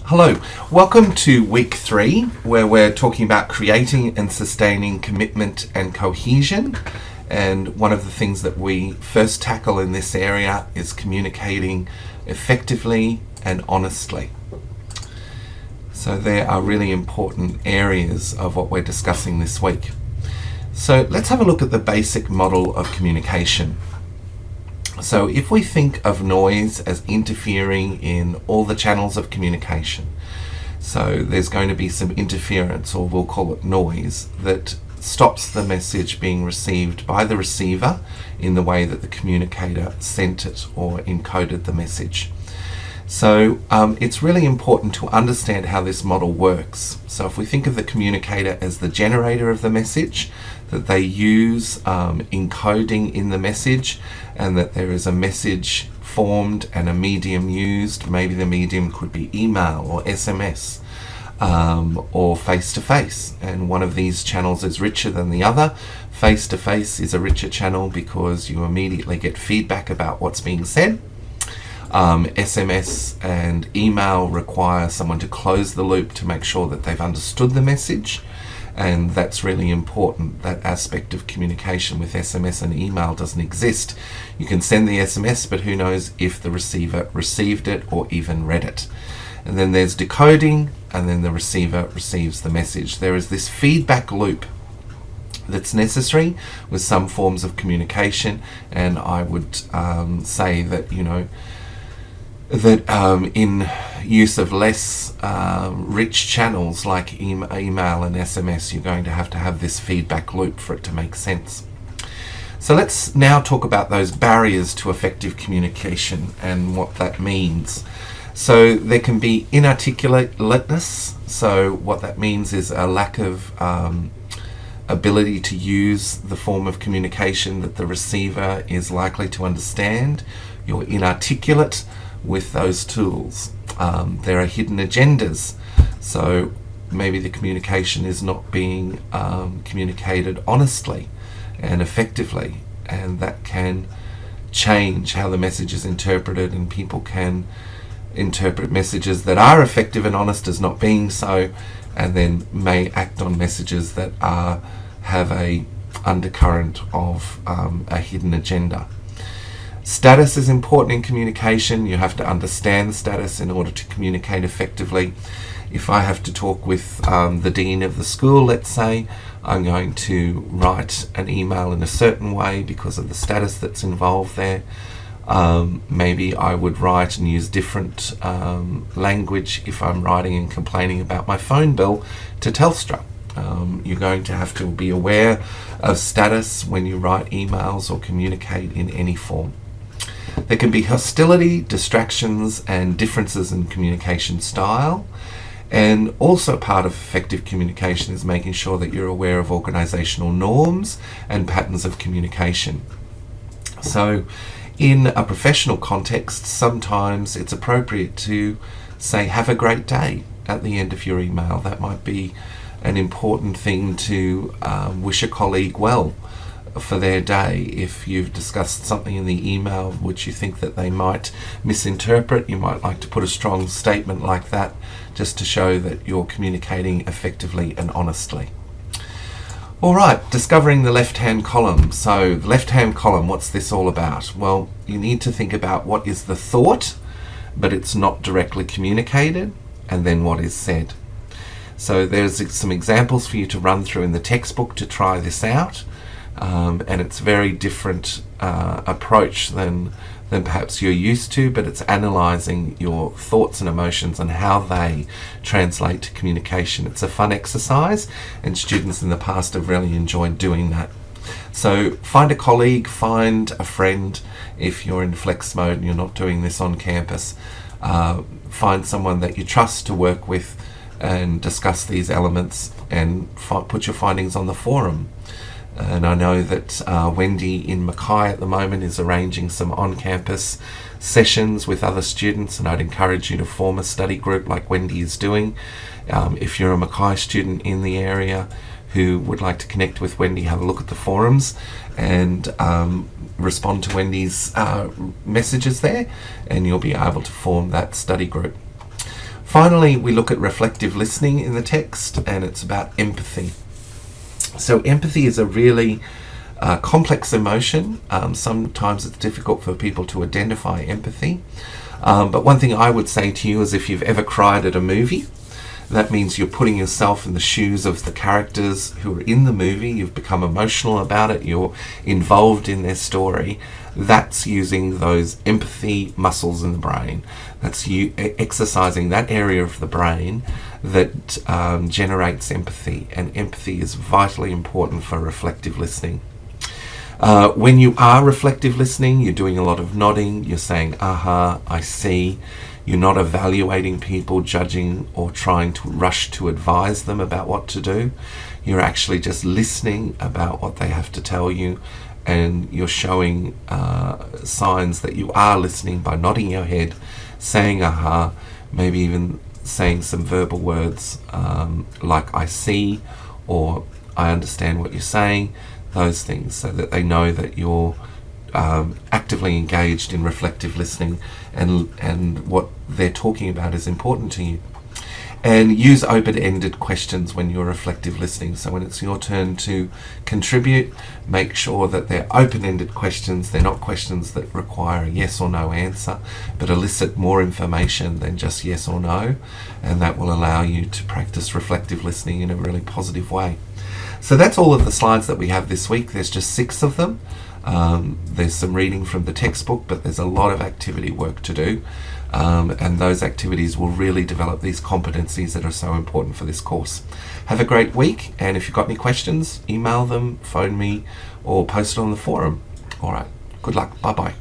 Hello, welcome to week 3, where we're talking about creating and sustaining commitment and cohesion. And one of the things that we first tackle in this area is communicating effectively and honestly. So there are really important areas of what we're discussing this week. So let's have a look at the basic model of communication. So if we think of noise as interfering in all the channels of communication, so there's going to be some interference, or we'll call it noise, that stops the message being received by the receiver in the way that the communicator sent it or encoded the message. So it's really important to understand how this model works. So if we think of the communicator as the generator of the message, that they use encoding in the message, and that there is a message formed and a medium used. Maybe the medium could be email or SMS or face-to-face, and one of these channels is richer than the other. Face-to-face is a richer channel because you immediately get feedback about what's being said. SMS and email require someone to close the loop to make sure that they've understood the message, and that's really important. That aspect of communication with SMS and email doesn't exist. You can send the SMS, but who knows if the receiver received it or even read it. And then there's decoding, and then the receiver receives the message. There is this feedback loop that's necessary with some forms of communication, and I would say that, in use of less rich channels like email and SMS, you're going to have this feedback loop for it to make sense. So let's now talk about those barriers to effective communication and what that means. So there can be inarticulateness. So what that means is a lack of ability to use the form of communication that the receiver is likely to understand. You're inarticulate with those tools. There are hidden agendas, so maybe the communication is not being communicated honestly and effectively, and that can change how the message is interpreted, and people can interpret messages that are effective and honest as not being so, and then may act on messages that have a undercurrent of a hidden agenda. Status is important in communication. You have to understand the status in order to communicate effectively. If I have to talk with the dean of the school, let's say, I'm going to write an email in a certain way because of the status that's involved there. Maybe I would write and use different language if I'm writing and complaining about my phone bill to Telstra. You're going to have to be aware of status when you write emails or communicate in any form. There can be hostility, distractions, and differences in communication style. And also part of effective communication is making sure that you're aware of organisational norms and patterns of communication. So in a professional context, sometimes it's appropriate to say, "Have a great day" at the end of your email. That might be an important thing to wish a colleague well for their day. If you've discussed something in the email which you think that they might misinterpret, you might like to put a strong statement like that just to show that you're communicating effectively and honestly. All right, discovering the left-hand column. So the left-hand column, what's this all about? Well, you need to think about what is the thought, but it's not directly communicated, and then what is said. So there's some examples for you to run through in the textbook to try this out. And it's a very different approach than perhaps you're used to, but it's analysing your thoughts and emotions and how they translate to communication. It's a fun exercise, and students in the past have really enjoyed doing that. So find a colleague, find a friend. If you're in flex mode and you're not doing this on campus, find someone that you trust to work with and discuss these elements, and put your findings on the forum. And I know that Wendy in Mackay at the moment is arranging some on-campus sessions with other students, and I'd encourage you to form a study group like Wendy is doing. If you're a Mackay student in the area who would like to connect with Wendy, have a look at the forums and respond to Wendy's messages there, and you'll be able to form that study group. Finally, we look at reflective listening in the text, and it's about empathy. So empathy is a really complex emotion. Sometimes it's difficult for people to identify empathy. But one thing I would say to you is, if you've ever cried at a movie, that means you're putting yourself in the shoes of the characters who are in the movie. You've become emotional about it. You're involved in their story. That's using those empathy muscles in the brain. That's you exercising that area of the brain that generates empathy. And empathy is vitally important for reflective listening. When you are reflective listening, you're doing a lot of nodding. You're saying, aha, I see. You're not evaluating people, judging, or trying to rush to advise them about what to do. You're actually just listening about what they have to tell you, and you're showing signs that you are listening by nodding your head, saying aha, maybe even saying some verbal words like I see or I understand what you're saying, those things, so that they know that you're actively engaged in reflective listening, and what they're talking about is important to you. And use open-ended questions when you're reflective listening. So when it's your turn to contribute, make sure that they're open-ended questions. They're not questions that require a yes or no answer, but elicit more information than just yes or no, and that will allow you to practice reflective listening in a really positive way. So that's all of the slides that we have this week. There's just 6 of them. There's some reading from the textbook, but there's a lot of activity work to do, and those activities will really develop these competencies that are so important for this course. Have a great week, and if you've got any questions, email them, phone me, or post it on the forum. All right, good luck. Bye-bye.